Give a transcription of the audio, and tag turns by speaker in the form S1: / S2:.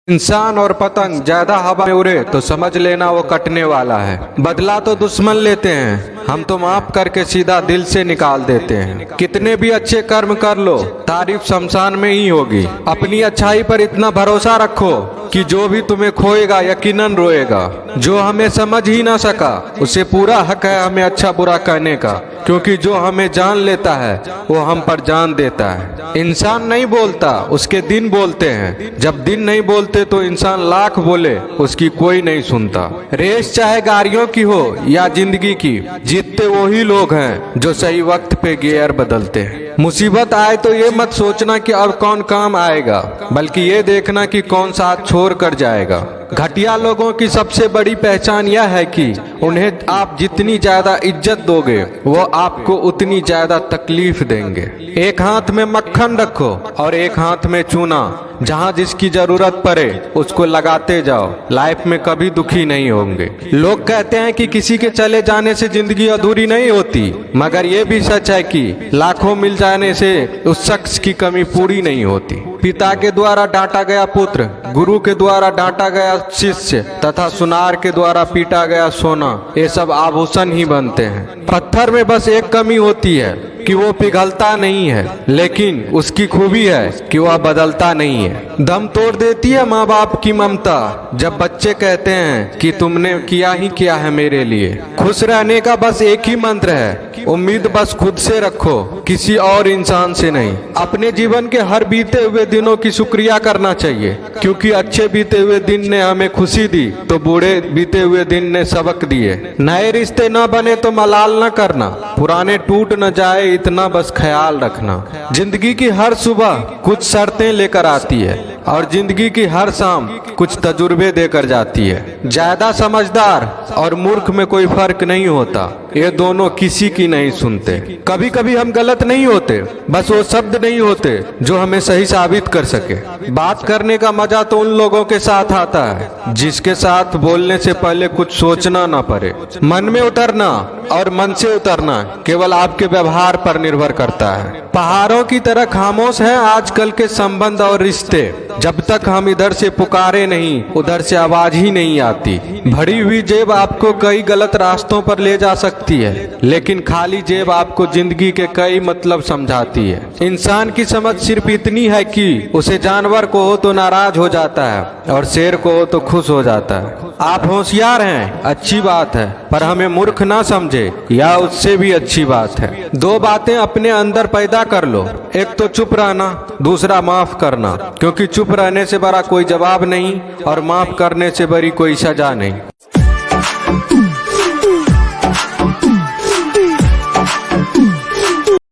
S1: इंसान और पतंग ज्यादा हवा में उड़े तो समझ लेना वो कटने वाला है। बदला तो दुश्मन लेते हैं, हम तो माफ करके सीधा दिल से निकाल देते हैं। कितने भी अच्छे कर्म कर लो, तारीफ शमशान में ही होगी। अपनी अच्छाई पर इतना भरोसा रखो कि जो भी तुम्हें खोएगा यकीनन रोएगा। जो हमें समझ ही ना सका उसे पूरा हक है हमें अच्छा बुरा कहने का, क्योंकि जो हमें जान लेता है वो हम पर जान देता है। इंसान नहीं बोलता, उसके दिन बोलते हैं। जब दिन नहीं बोलते तो इंसान लाख बोले उसकी कोई नहीं सुनता। रेस चाहे गाड़ियों की हो या जिंदगी की, जीतते वही लोग हैं जो सही वक्त पे गियर बदलते हैं। मुसीबत आए तो ये मत सोचना कि अब कौन काम आएगा, बल्कि ये देखना कि कौन साथ छोड़ कर जाएगा। घटिया लोगों की सबसे बड़ी पहचान यह है कि उन्हें आप जितनी ज्यादा इज्जत दोगे वो आपको उतनी ज्यादा तकलीफ देंगे। एक हाथ में मक्खन रखो और एक हाथ में चूना। जहाँ जिसकी जरूरत पड़े उसको लगाते जाओ, लाइफ में कभी दुखी नहीं होंगे। लोग कहते हैं कि किसी के चले जाने से जिंदगी अधूरी नहीं होती, मगर ये भी सच है कि लाखों मिल जाने से उस शख्स की कमी पूरी नहीं होती। पिता के द्वारा डांटा गया पुत्र, गुरु के द्वारा डांटा गया शिष्य तथा सुनार के द्वारा पीटा गया सोना, ये सब आभूषण ही बनते हैं। पत्थर में बस एक कमी होती है कि वो पिघलता नहीं है, लेकिन उसकी खूबी है कि वह बदलता नहीं है। दम तोड़ देती है माँ बाप की ममता जब बच्चे कहते हैं कि तुमने किया ही क्या है मेरे लिए। खुश रहने का बस एक ही मंत्र है, उम्मीद बस खुद से रखो, किसी और इंसान से नहीं। अपने जीवन के हर बीते हुए दिनों की शुक्रिया करना चाहिए, क्योंकि अच्छे बीते हुए दिन ने हमें खुशी दी तो बूढ़े बीते हुए दिन ने सबक दिए। नए रिश्ते न बने तो मलाल न करना, पुराने टूट न जाए इतना बस ख्याल रखना। जिंदगी की हर सुबह कुछ शर्तें लेकर आती है और जिंदगी की हर शाम कुछ तजुर्बे देकर जाती है। ज्यादा समझदार और मूर्ख में कोई फर्क नहीं होता, ये दोनों किसी की नहीं सुनते। कभी कभी हम गलत नहीं होते, बस वो शब्द नहीं होते जो हमें सही साबित कर सके। बात करने का मजा तो उन लोगों के साथ आता है जिसके साथ बोलने से पहले कुछ सोचना ना पड़े। मन में उतरना और मन से उतरना केवल आपके व्यवहार पर निर्भर करता है। पहाड़ों की तरह खामोश हैं आजकल के संबंध और रिश्ते। जब तक हम इधर से पुकारे नहीं उधर से आवाज ही नहीं आती। भरी हुई जेब आपको कई गलत रास्तों पर ले जा सकती है, लेकिन खाली जेब आपको जिंदगी के कई मतलब समझाती है। इंसान की समझ सिर्फ इतनी है कि उसे जानवर को हो तो नाराज हो जाता है और शेर को हो तो खुश हो जाता है। आप होशियार हैं, अच्छी बात है, पर हमें मूर्ख ना समझे या उससे भी अच्छी बात है। दो बातें अपने अंदर पैदा कर लो, एक तो चुप रहना, दूसरा माफ करना, क्योंकि चुप रहने से बड़ा कोई जवाब नहीं और माफ करने से बड़ी कोई सजा नहीं।